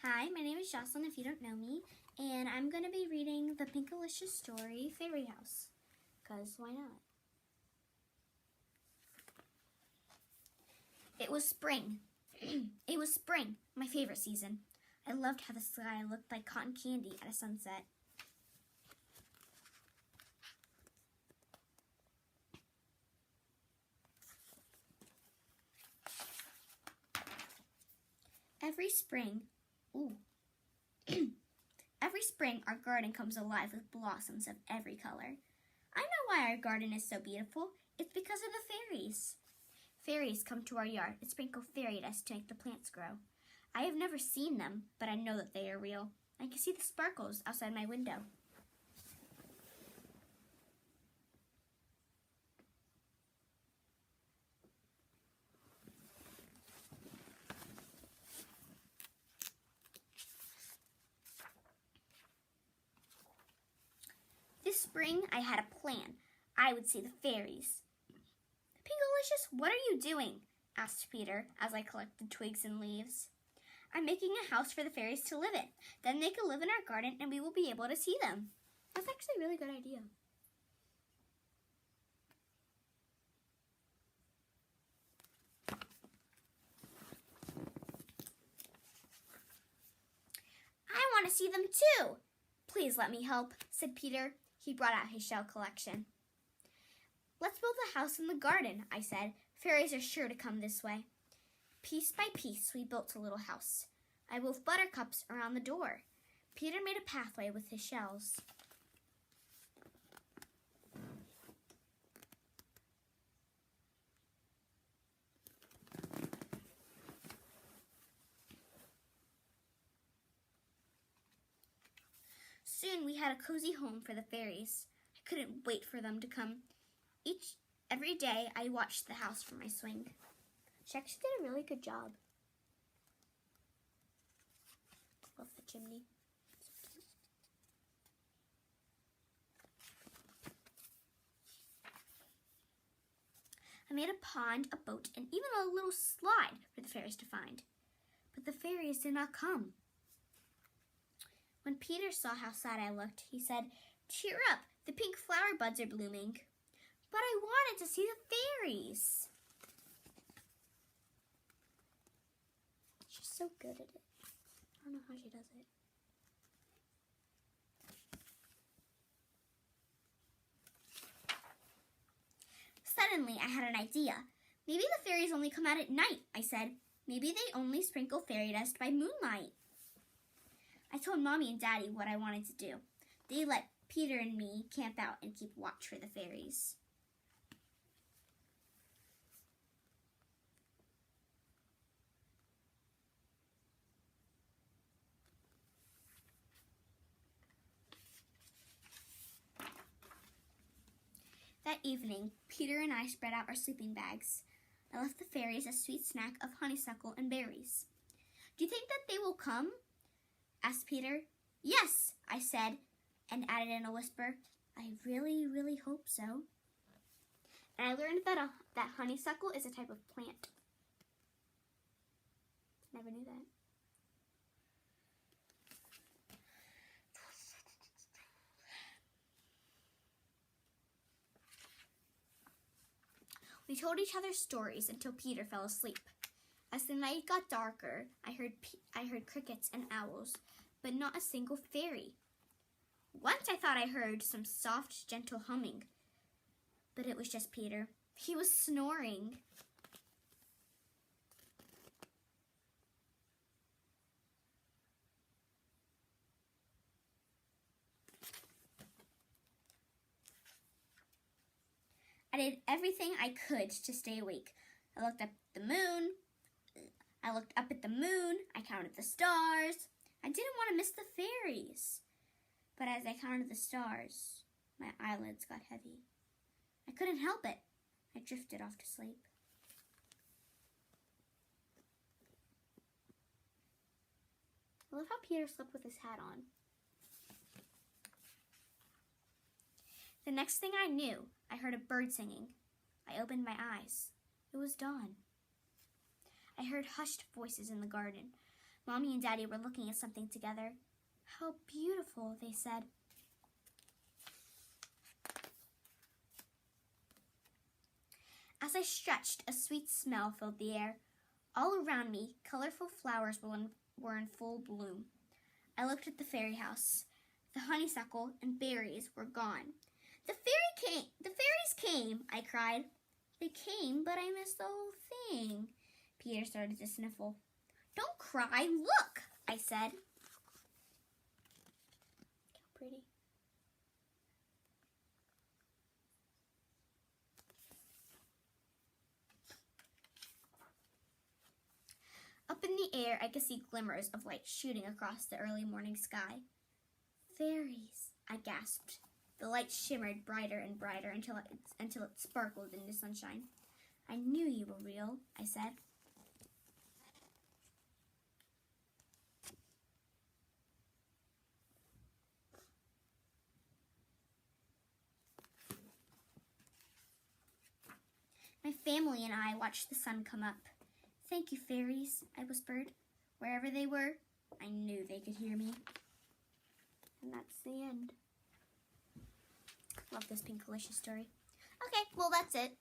Hi, my name is Jocelyn if you don't know me, and I'm going to be reading the Pinkalicious story, Fairy House, because why not? It was spring. It was spring, my favorite season. I loved how the sky looked like cotton candy at a sunset. Every spring, every spring our garden comes alive with blossoms of every color. I know why our garden is so beautiful. It's because of the fairies. Fairies come to our yard and sprinkle fairy dust to make the plants grow. I have never seen them, but I know that they are real. I can see the sparkles outside my window. This spring, I had a plan. I would see the fairies. Pinkalicious, what are you doing? Asked Peter as I collected twigs and leaves. I'm making a house for the fairies to live in. Then they can live in our garden and we will be able to see them. That's actually a really good idea. I want to see them too. Please let me help, said Peter. He brought out his shell collection. Let's build a house in the garden, I said. Fairies are sure to come this way. Piece by piece, we built a little house. I wove buttercups around the door. Peter made a pathway with his shells. Soon we had a cozy home for the fairies. I couldn't wait for them to come. Every day I watched the house from my swing. She actually did a really good job. Love the chimney. So cute. I made a pond, a boat, and even a little slide for the fairies to find. But the fairies did not come. When Peter saw how sad I looked, he said, "Cheer up, the pink flower buds are blooming." But I wanted to see the fairies. She's so good at it. I don't know how she does it. Suddenly, I had an idea. Maybe the fairies only come out at night, I said. Maybe they only sprinkle fairy dust by moonlight. I told Mommy and Daddy what I wanted to do. They let Peter and me camp out and keep watch for the fairies. That evening, Peter and I spread out our sleeping bags. I left the fairies a sweet snack of honeysuckle and berries. Do you think that they will come? Asked Peter. Yes, I said, and added in a whisper, I really, really hope so. And I learned that honeysuckle is a type of plant. Never knew that. We told each other stories until Peter fell asleep. As the night got darker, I heard crickets and owls, but not a single fairy. Once I thought I heard some soft, gentle humming, but it was just Peter. He was snoring. I did everything I could to stay awake. I looked up at the moon. I counted the stars. I didn't want to miss the fairies. But as I counted the stars, my eyelids got heavy. I couldn't help it. I drifted off to sleep. I love how Peter slept with his hat on. The next thing I knew, I heard a bird singing. I opened my eyes. It was dawn. I heard hushed voices in the garden. Mommy and Daddy were looking at something together. How beautiful, they said. As I stretched, a sweet smell filled the air. All around me, colorful flowers were in full bloom. I looked at the fairy house. The honeysuckle and berries were gone. The fairies came, I cried. They came, but I missed the whole thing. Peter started to sniffle. Don't cry, look, I said. How pretty. Up in the air, I could see glimmers of light shooting across the early morning sky. Fairies, I gasped. The light shimmered brighter and brighter until it sparkled in the sunshine. I knew you were real, I said. My family and I watched the sun come up. Thank you, fairies, I whispered. Wherever they were, I knew they could hear me. And that's the end. Love this Pinkalicious story. Okay, well, that's it.